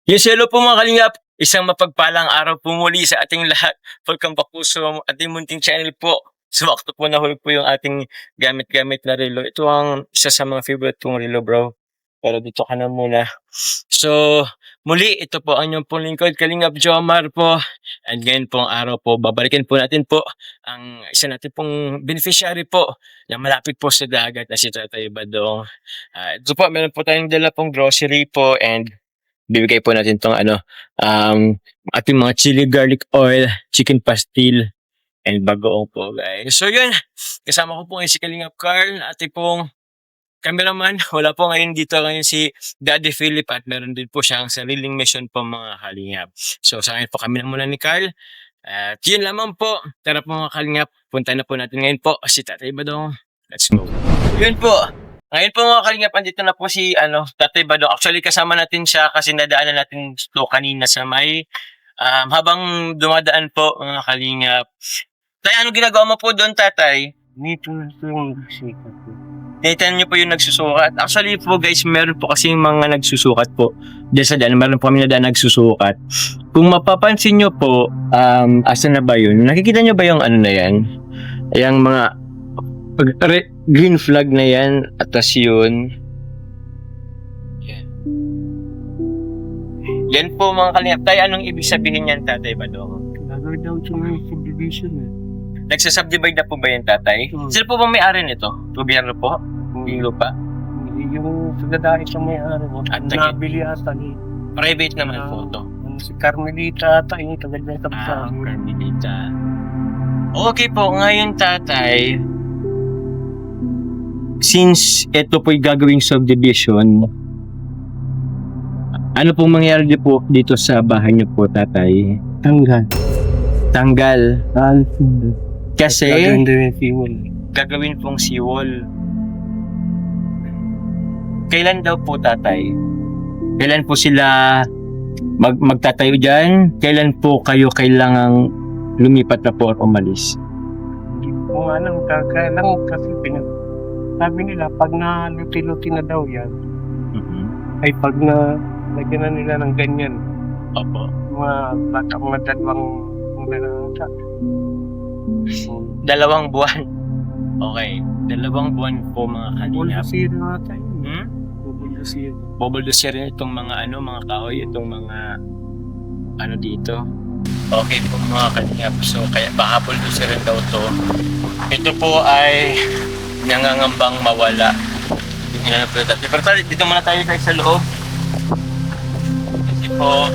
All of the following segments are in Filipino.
Yes, hello po mga kalingap. Isang mapagpalang araw po muli sa ating lahat. Welcome back po sa ating munting channel po. Sumakto po nahulog po yung ating gamit-gamit na relo. Ito ang isa sa mga favorite kong relo, bro. Pero dito ka na muna. So, muli, ito po ang inyong pong lingkod, Kalingap Jomar po. And ngayon pong araw po, babalikan po natin po ang isa natin pong beneficiary po na malapit po sa dagat na si Tatay Badong. Ito po, meron po tayong dala pong grocery po and bibigay po natin tong ating mga chili garlic oil, chicken pastil, and bagoong po, guys. So yun, kasama ko po ngayon si Kalingap Carl, ating pong cameraman. Wala po ngayon dito ngayon si Daddy Philip at meron din po siyang sariling mission po mga Kalingap. So sa ngayon po kami na muna ni Carl. At yun lamang po. Tara po mga Kalingap, punta na po natin ngayon po si Tatay Badong. Let's go. Yun po. Ngayon po mga Kalingap, andito na po si Tatay Badong. Actually kasama natin siya kasi nadaanan natin ito kanina sa may habang dumadaan po mga Kalingap. Tay, ano ginagawa mo po doon, Tatay? Dito na ito yung sikat ko. Tinitan niyo po yung nagsusukat. Actually po guys, meron po kasi mga nagsusukat po. Diyan sa daan, meron po kami na daan nagsusukat. Kung mapapansin niyo po, asa na ba yun? Nakikita niyo ba yung ano na yan? Yung mga green flag na yan, atas yun. Yan po mga Kalingap. Tay, anong ibig sabihin yan, Tatay Badong? Gagawin daw ito ng subdivision eh. Nagsasubdivide na po ba yan, Tatay? Sino po ba may-ari nito? Gobyerno po? Yung lupa? Yung pagdadaan sa may-ari mo. At Nabili ata ni private naman po to. si Carmelita ata yung tagal-tagal sa Carmelita. Okay po, ngayon, Tatay, since ito po'y gagawing subdivision, ano pong mangyayari po dito sa bahay niyo po, Tatay? Tanggal. Tanggal. Kasi Gagawin daw yung fuel. gagawin pong seawall. Kailan daw po, Tatay? Kailan po sila magtatayo dyan? Kailan po kayo kailangang lumipat na po at umalis? Hindi ko nga lang kailangan kasi sabi nila pag na luti-luti na daw yan ay pag na lagyan na nila ng ganyan Opo. mga baka mga dalawang mga 2 buwan. Okay. 2 buwan po mga Kalingap. Bulsir na tayo. Hmm? Bulsir. Bubuldos rin itong mga mga kahoy, itong mga dito. Okay po mga Kalingap. So kaya baka buldos rin daw to. Ito po ay nangangambang mawala. Pero dito muna tayo sa loob. Kasi po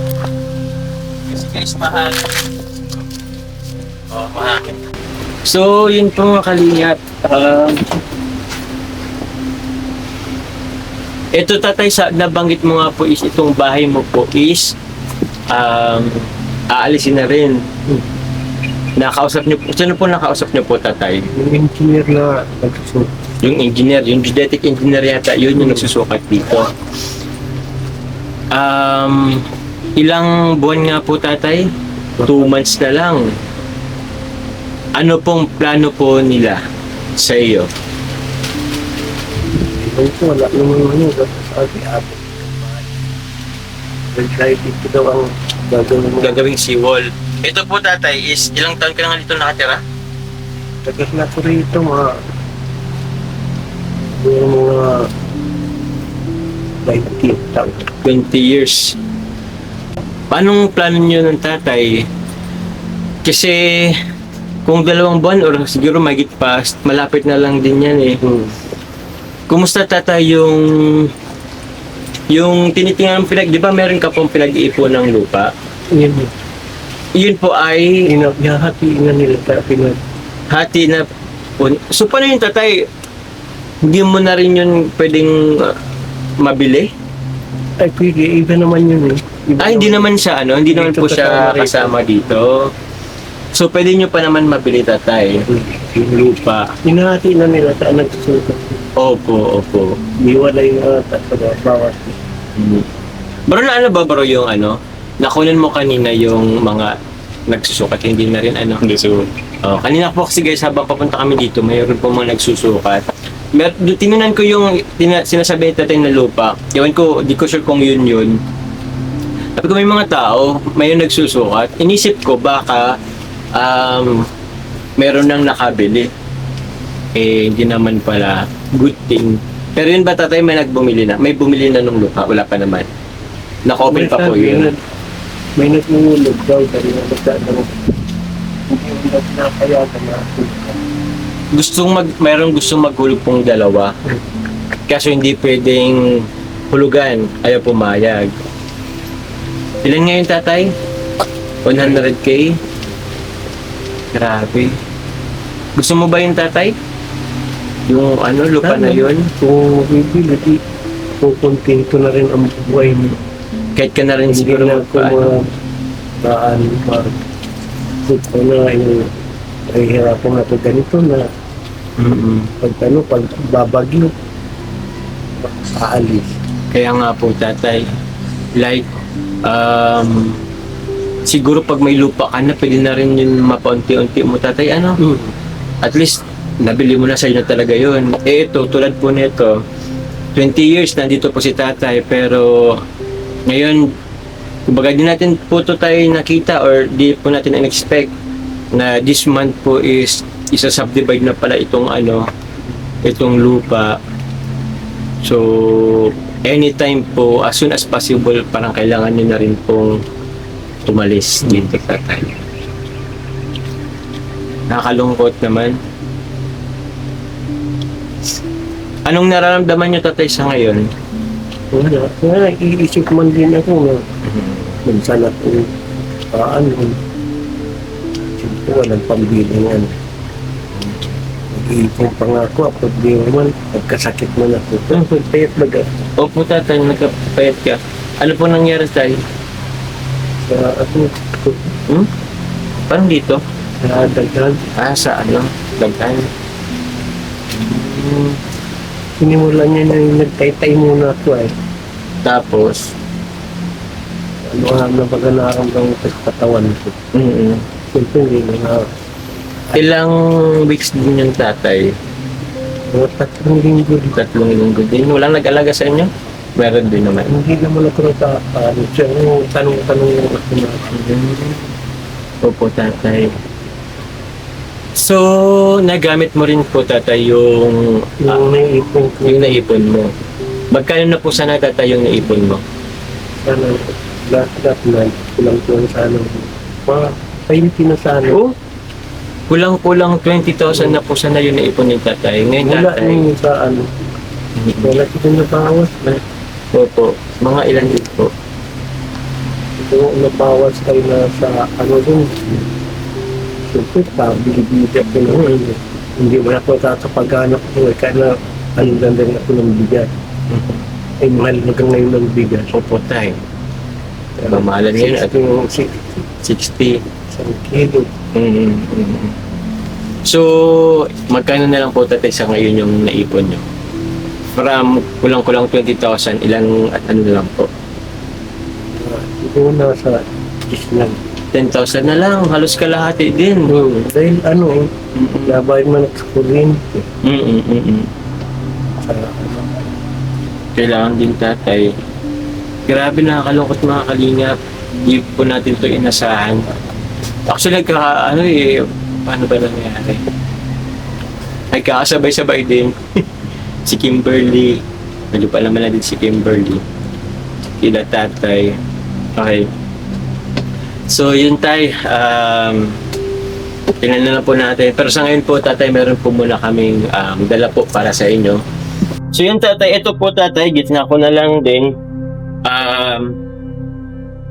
guys, mahal. Mahal. So, yun po mga Kalingap. Ito, Tatay, nabanggit mo nga po is itong bahay mo po is aalisin na rin. Nakausap niyo po. Sino po nakausap niyo po, Tatay? Yung engineer na nagsusulat. Yung engineer, yung genetic engineer yata, yun yung nagsusukat dito. Ilang buwan nga po, Tatay? 2 months na lang. Ano pong plano po nila sa iyo? Ito, wala naman ano, sabi-sabi. Dahil dito daw ang gagawin mo. Gagawing seawall. Ito po, Tatay, is ilang taon ka na nga dito nakatira? Tagal na ko rito, mga 19 taon. 20 years. Paanong plano niyo ng Tatay? Kasi kung 2 buwan or siguro mahigit pa, malapit na lang din yan eh. Kumusta, Tatay, yung tinitingnan di ba meron ka pong pinag-iipon ng lupa? Yun po ay Hati na nila hati na po. So paano yun, Tatay? Hindi mo na rin yun pwedeng mabili? Ay, pwede. Iba naman yun eh. Hindi naman siya, hindi naman po siya kasama dito. So, pwede nyo pa naman mabili, Tatay, yung lupa. Hinahati na nila sa nagsusulat. Opo. Iwalay na sa bawat. Bro, na ano ba, bro, yung nakunin mo kanina yung mga nagsusukat, hindi na rin Hindi, so. Kanina po kasi guys, habang papunta kami dito, mayroon po mga nagsusukat. Tinunan ko yung sinasabi ni Tatay na lupa. Ewan ko, di ko sure kung yun. Sabi ko may mga tao, may nagsusukat. Inisip ko baka meron nang nakabili. Eh, hindi naman pala good thing. Pero yun ba tatay, may nagbumili na? May bumili na nung lupa? Wala pa naman. Naka-open pa po yun. May nagmumulog daw dahil nagdadang hindi mo nakayagan na Mayroong gustong maghulog pong dalawa. Kaso hindi pwedeng hulugan. Ayaw pumayag. Ilan ngayon tatay? 100K? Grabe. Gusto mo ba yung tatay? Yung lupa na yun? kung bibili, kukontento na rin ang buhay mo. Kahit ka na rin Hindi siguro na kung ito na yung hihirapan na ito ganito na pag babagyo, aalis. Kaya nga po tatay, like, siguro pag may lupa ka na, pwede na rin yun mapaunti-unti mo tatay, at least, nabili mo na sa'yo na talaga yun. Eh ito, tulad po nito, 20 years nandito po si tatay, pero ngayon, kumbaga di natin po ito tayo nakita or di po natin in-expect na this month po is isa-subdivide na pala itong itong lupa. So, anytime po, as soon as possible, parang kailangan nyo na rin pong tumalis dito tatay. Nakakalungkot naman. Anong nararamdaman nyo tatay sa ngayon? Wala, iisip man din ako na minsan ako siyempre walang pambilingan. Nag-iipon pa nga ako, pag di naman, nagkasakit man ako. Pagpayat baga. Opo tatay, nagkapayat ka. Ano po nangyari tayo? Sa ako, Parang dito? sa dagdag, Sa Daghan. sinimulan niya na yung nagtay-tay muna ako Tapos, na baga nakaramdam ko sa katawan ko. Siyempre hindi na ilang weeks din yung tatay? mga 3 linggo. 3 linggo din. Walang nag-alaga sa inyo? Meron din naman. Hindi naman ako natakaan. Siya yung tanong-tanong yung ako natin. Opo, tatay. So, nagamit mo rin po, tatay, yung Yung naipon ko. yung naipon mo. Magkano na po sana, tatay, yung naipon mo? Sana, last night, kulang-kulang sana. Mga 20 na sana. Oh, kulang-kulang 20,000 na po sana yung naipon ni tatay. Ngayon, Wala tatay. nung sa wala kita nabawas na. Opo, mga ilan din po. Kung nabawas tayo na sa dun. Siyempre, bili-bili ako naman. Hindi mo na ako tatapaghanap ko. Kaya na, ganda ako ng bigat. Ay, mahal na kang ngayon ng bigat. Opo, tay. Mamahalan ngayon at 60. Isang kilo. So, magkano na lang po tatay sa ngayon yung naipon nyo? From kulang-kulang 20,000, ilang at ano na lang po? Siguro nasa 10 lang. 10,000 na lang, halos kalahati din. Dahil labay man at kuryente. Kailangan din tatay. Grabe, nakakalungkot mga kalingap. Hindi po natin to inasahan. Actually, paano ba nangyari? Nagkakasabay-sabay din. Si Kimberly. Medyo pa naman na din si Kimberly. Kila tatay. Okay. So, yun tay. Tingnan na lang po natin. Pero sa ngayon po, tatay, meron po muna kaming dala po para sa inyo. So, yun tatay. Ito po tatay. Gitna ko na lang din.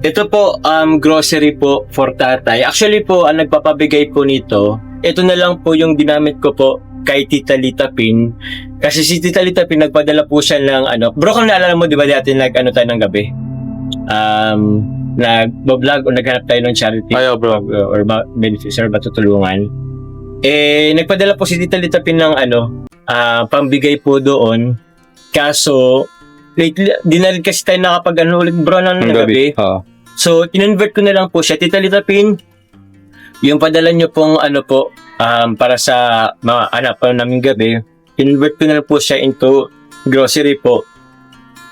Ito po, grocery po for tatay. Actually po, ang nagpapabigay po nito, ito na lang po yung ginamit ko po kay Tita Lita Pin. Kasi si Tita Lita Pin, nagpadala po siya ng Bro, kung naalala mo, di ba dati tayo ng gabi? Nag-vlog o naghanap tayo ng charity. Ayaw, bro. Or beneficiary ba tutulungan. Nagpadala po si Tita Lita Pin ng pambigay po doon. Kaso, lately, di na rin kasi tayo ulit bro ng gabi. So, kinonvert ko na lang po siya. Tita Lita Pin, yung padala nyo pong para sa mga anak pa namin gabi, kinonvert ko na lang po siya into grocery po.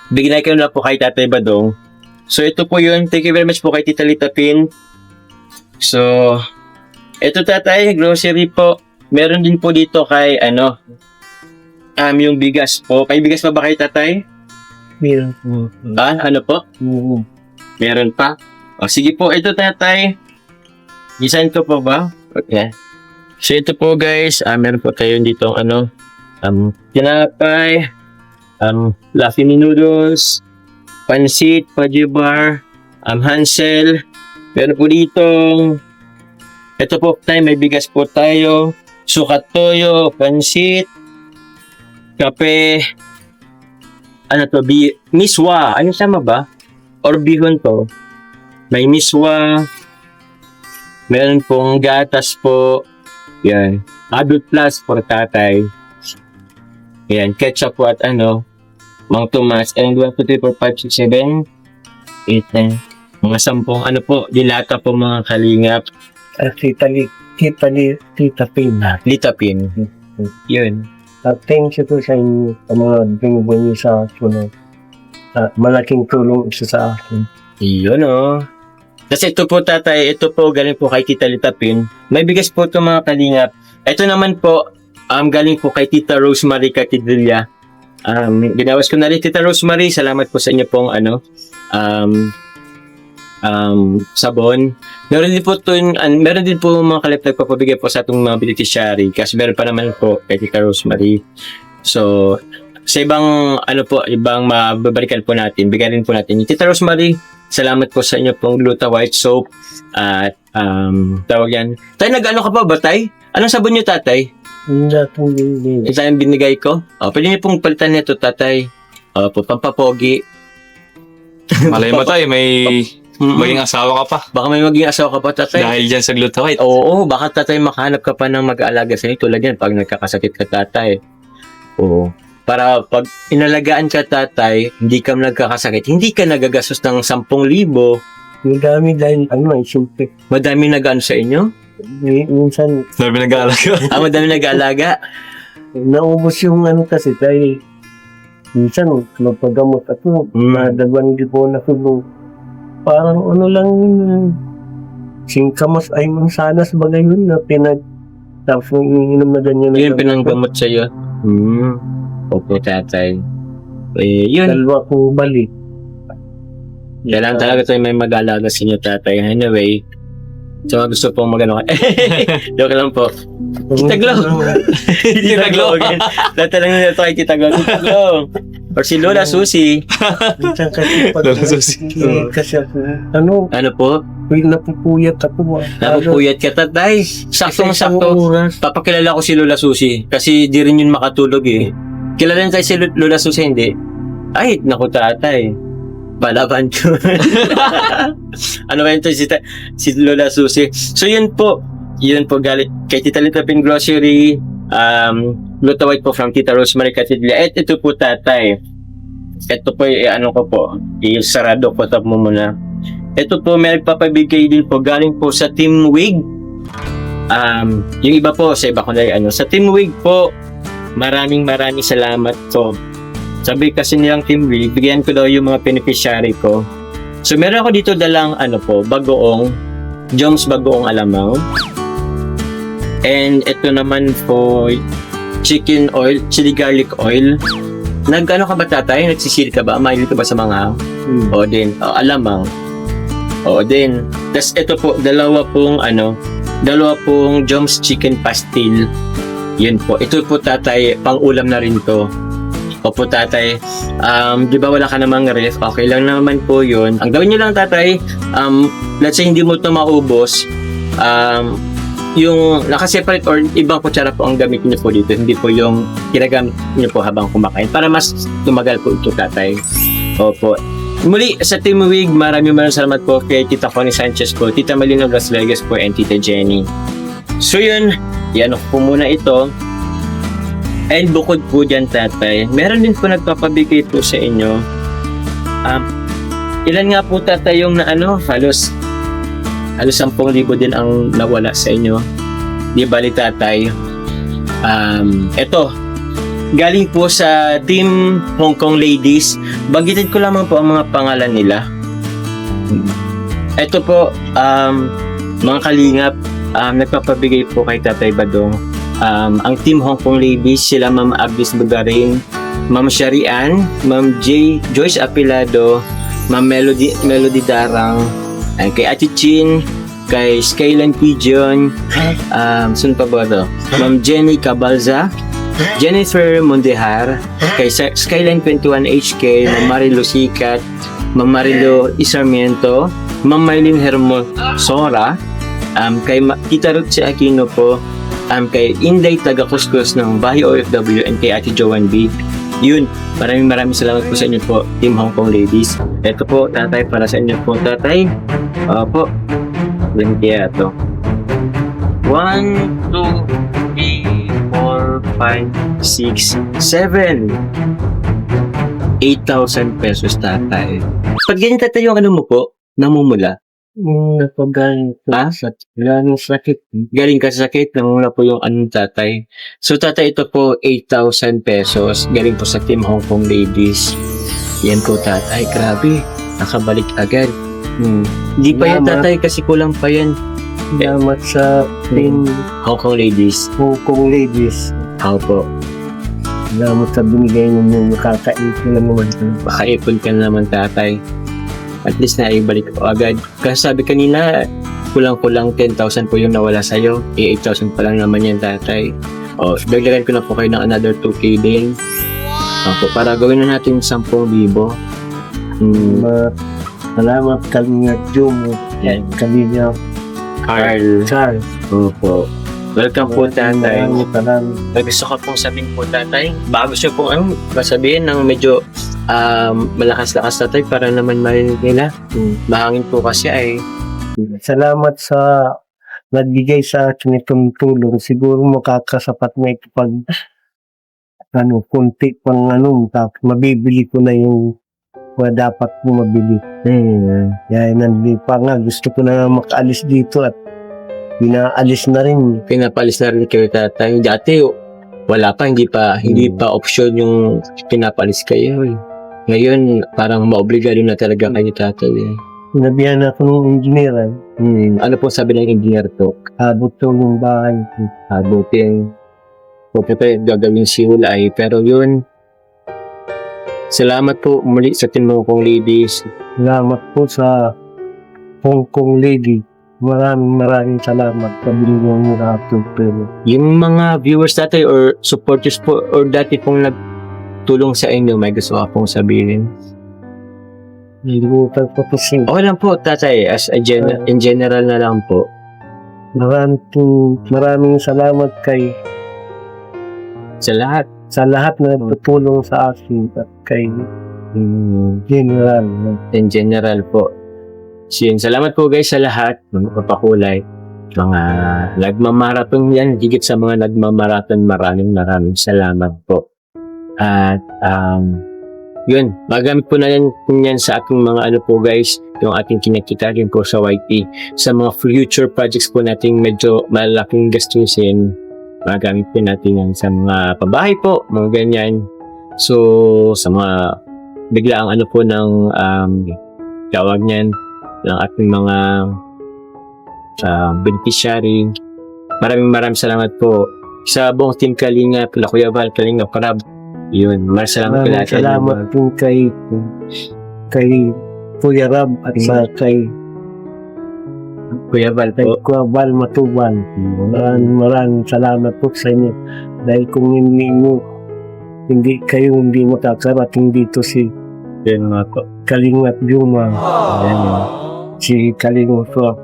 Bigyan ko na po kay Tatay Badong. So, ito po yun. Thank you very much po kay Tita Lita Pin. So, ito tatay, grocery po. Meron din po dito kay, yung bigas po. May bigas pa ba kay tatay? Meron po. Ano po? Meron pa? O, sige po, ito tatay. Gisain ko po ba? Okay. So, ito po guys, meron po tayo dito tinapay, Fluffy Noodles, pansit, pajibar, Hansel. Meron po dito, ito po tayo, may bigas po tayo, sukat toyo, pansit, kape, miswa, ano sama ba? Or bihon to? May miswa, meron pong gatas po, yan, Adult Plus for tatay, yan, ketchup po at Mang Tomas, and 1, 2, 3, 4, 5, 6, 7, 8, 9, mga 10, dilata po mga kalingap. Tita Pin. Lita Pin. Yun. Thank you po sa inyo sa mga binibigay niyo sa akin. Malaking tulong isa sa akin. Yun Kasi ito po tatay, ito po galing po kay Tita Lita Pin. May bigas po ito mga kalingap. Ito naman po, galing po kay Tita Rosemary Catidilla. Ginawas ko na rin, Tita Rosemary. Salamat po sa inyo pong sabon. Meron din po mga kalip nagpapabigay po sa itong mga beneficiary. Kasi meron pa naman po kay Tita Rosemary. So, sa ibang ibang mababalikan po natin, bigyan rin po natin. Tita Rosemary, salamat po sa inyo pong Gluta White Soap. At tawag yan. Tay, nag-ano ka pa ba, tay? Anong sabon niyo, tatay? Ito yung binigay ko. Pwede niyo pong palitan nito, tatay. Pampapogi. Malay mo tayo, may maging asawa ka pa. Baka may maging asawa ka pa, tatay. Dahil dyan sa Gluta White. Oo, baka tatay makahanap ka pa ng mag-aalaga sa iyo. Tulad yan, pag nagkakasakit ka, tatay. Oo. Para pag inalagaan ka, tatay, hindi ka nagkakasakit, hindi ka nagagastos ng 10,000. Madami dahil siyempre. Madami nag-ano sa inyo? Minsan, Sabi nag-aalaga. Madami nag-aalaga? naubos yung kasi dahil minsan mapagamot ako. Madagwan din po na tulong. Parang lang yun. Singkamos ay mansanas bagay yun na tapos inom na ganyan. Yun yung pinanggamot sa iyo? Opo, tatay. Yun. Dalawa ko balik. Kailangan talaga tayo may mag-aalaga sa inyo, tatay. Anyway, so gusto pong mag-ano ka. Joke lang po. Tita Glo. Tita Glo. Tatanungin nyo ito kay Tita Glo. Tita Glo. Or si Lola Susi. Minsan kasi Lola Susi. Kasi ako, Ano po? napupuyat ako. Napupuyat ka, tatay. Saktong-sakto. Papakilala ko si Lola Susi. Kasi di rin yun makatulog eh. Kilala niyo tayo si Lola Susi, hindi? Ay, naku tatay. Balaban ko. Ano ba yun to? Si Lola Susi. So yun po galit kay Tita Lita Pin Grocery, Gluta White po from Tita Rosemary Catidilla. At ito po tatay. Ito po ko po, i-sarado ko mo muna. Ito po may papabigay din po galing po sa Team Wig. Yung iba po sa iba ko na sa Team Wig po. Maraming salamat po. Sabi kasi nilang Team Wig, bigyan ko daw yung mga beneficiary ko. So meron ako dito dalang bagoong Joms bagoong alamang. And ito naman po chicken oil, chili garlic oil. Nag-ano ka ba tatay? Nagsisili ka ba? Mahilig ka ba sa mga o din, alamang. O din. Tapos ito po, dalawa pong Joms chicken pastil. Yun po. Ito po tatay, pang ulam na rin to. Opo tatay, di ba wala ka namang ref? Okay lang naman po yun. Ang gawin nyo lang tatay, let's say hindi mo ito maubos, yung nakaseparate or ibang kutsara po ang gamit nyo po dito, hindi po yung ginagamit nyo po habang kumakain para mas tumagal po ito tatay. Opo. Muli sa Team Wig, maraming salamat po kay Tita Connie Sanchez po, Tita Malina Las Vegas po, and Tita Jenny. So yun, yan po muna ito. And bukod po dyan tatay, meron din po nagpapabigay po sa inyo. Ilan nga po tatay yung halos 10,000 din ang nawala sa inyo. Di bali tatay. Eto, galing po sa Team Hong Kong Ladies. Bagitin ko lamang po ang mga pangalan nila. Ito po, mga kalingap, nagpapabigay po kay Tatay Badong. Ang Team Hong Kong Ladies, sila Ma'am Agnes Bagaring, Ma'am Sharian, Ma'am Joyce Apilado, Ma'am Melody Darang, kay Ate Chin, kay Skyline Pigeon, saan pa ba ito? Ma'am Jenny Cabalza, Jennifer Mondehar, kay Skyline 21 HK, Ma'am Marilo Sikat, Ma'am Marilo Isarmiento, Ma'am Marlene Hermosora, kay Tita Ruth si Aquino po, kay Inday Taga-Kuskus ng Bahay OFW, and kay Ate Joanne B. Yun, maraming salamat po sa inyo po, Team Hong Kong Ladies. Ito po, tatay, para sa inyo po, tatay. Opo, yan kaya ito. 1, 2, 3, 4, 5, 6, 7. 8,000 pesos, tatay. Pag ganyan, tatay, yung ano mo po, namumula. Napagaling Ha? Galing sakit. Galing ka sa sakit, namumula po yung anong tatay. So, tatay, ito po, 8,000 pesos. Galing po sa Team Hong Kong Ladies. Yan po, tatay. Grabe. Nakabalik agad. Hindi pa yan, Salamat. tatay, kasi kulang pa yan. Salamat sa Team Hong Kong Ladies. Hong Kong Ladies. Ako po. Salamat sa binigay ninyo, nakakaipon na naman. Makaipon ka na naman, tatay. At least na ibalik ko agad. Kasi sabi kanina, kulang-kulang 10,000 po yung nawala sa'yo. 8,000 pa lang naman yan, tatay. O, dagdagan ko na po kayo ng another 2K din. Opo, para gawin na natin 10,000. Salamat Kalinga Jum. Yan. Kalinga Carl. Charles. Opo. Welcome po, tatay. Maraming Gusto ko pong sabihin po, tatay. Bago siya pong sabihin ng medyo malakas-lakas, tatay, para naman marinig nila. Mahangin po kasi ay salamat sa nagbigay sa akin itong tulong. Siguro makakasapat na ito pag kunti pang tapos mabibili ko na yung dapat ko mabili. Kaya nandito pa nga, gusto ko na makaalis dito at pinaalis na rin. pinapalis na rin kayo, tatay. Dati, wala pa, hindi pa option yung pinapalis kayo. Ngayon, parang maobligado na talaga kayo, tatay. Sinabihan ako ng engineer, Ano po sabi ng engineer to? abot daw yung bahay ko. Abutin. Okay pa yung gagawin si Hulay. Pero yun, salamat po muli sa Team Hong Kong Ladies. Salamat po sa Hong Kong Lady. Maraming salamat sa binigyan niyo na ating pera. Yung mga viewers tatay or supporters po or dati pong nagtulong sa inyo, may gusto ka pong sabihin. Hindi ko papasin. Okay lang po, tatay. As a in general na lang po. Maraming salamat Sa lahat. sa lahat na tutulong sa akin at kay General. In general po. So yun, salamat po guys sa lahat ng papakulay. Mga nagmamarathon yan, higit sa mga nagmamarathon, maraming salamat po. At yun, magamit po na yan sa ating mga ano po guys, yung ating kinakita rin po sa YT. Sa mga future projects po natin medyo malaking gastusin, magamit po natin yan sa mga pabahay po, mga ganyan. So, sa mga biglaang ano po ng tawag niyan, ng ating mga beneficiary. Maraming salamat po sa buong team Kalinga, Kuya Val, Kalinga Parab. Yun, maraming salamat po lahat. Salamat po kay Kuya Rab at sa kay Kuya Val po. Kuya Val Matuban. Maraming salamat po sa inyo. Dahil kung hindi kayo hindi makakarating dito si Yun nga po. Kalingat Juma. Ayan yun. Si Kalingat po.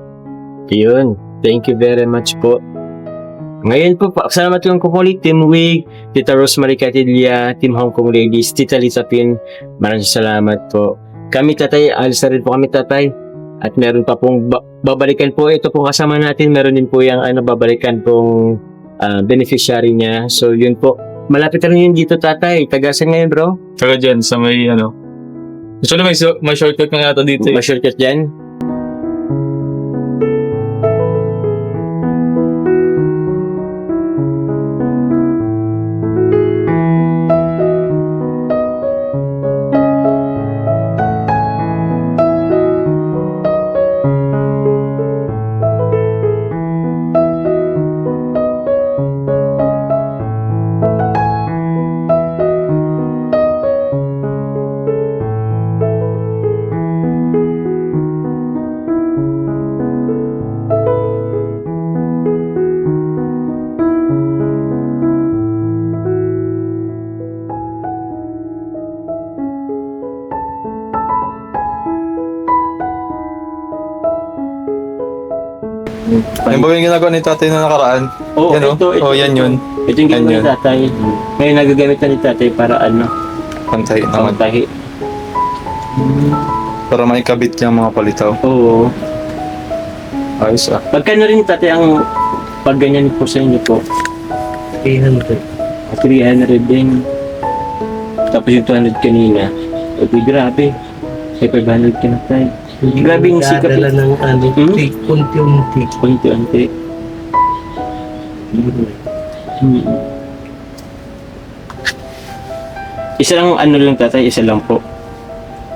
Yun. Thank you very much po. Ngayon po, salamat yung kukulit, Team Wig, Tita Rosemary Catilla, Team Hong Kong Ladies, Tita Lisa Pin. Maraming salamat po. Kami tatay, alis na rin po kami tatay. At meron pa pong babalikan po. Ito po kasama natin. Meron din po yung babalikan pong beneficiary niya. So yun po. Malapit na rin yun dito tatay. Tagasan ngayon bro. Saka dyan, sa may Actually, may shortcut na yata dito. Ma-shortcut dyan. Yan ba yung ginagawa ni tatay na nakaraan? Oo, Yan, oh. Oh, yan yun. Ito yung Yan ginawa ni yun. tatay. Ngayon nagagamit na ni tatay para ano, Pantay naman. pangtahi. Para may kabit yung mga palitaw. Oo. Ayos ah. Pagkano rin tatay ang pag ganyan po sa inyo po? 300. 300 din. Tapos yung 200 kanina. Okay, grabe. May 500 ka na tayo. Grabe yung sikap. Dadala ng ano, unti-unti. Unti-unti. Isa lang ano lang tatay, isa lang po.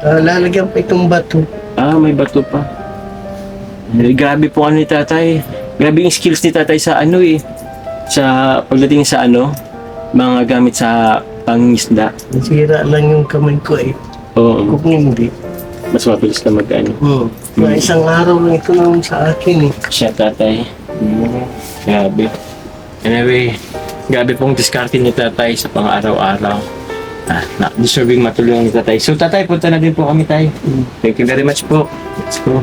Lalagyan pa itong bato. Ah, may bato pa. Grabe po ano ni tatay. Grabe yung skills ni tatay sa ano eh. Sa pagdating sa ano, mga gamit sa pangisda. Nasira lang yung kamay ko eh. Oo, Kung hindi. mas mabilis na mag-ano. Na isang araw lang ito naman sa akin eh. Siya tatay. Grabe. Anyway, grabe pong diskarte ni tatay sa pang-araw-araw. Deserving matulungan ni tatay. So tatay, punta na din po kami tayo. Thank you very much po. Let's go.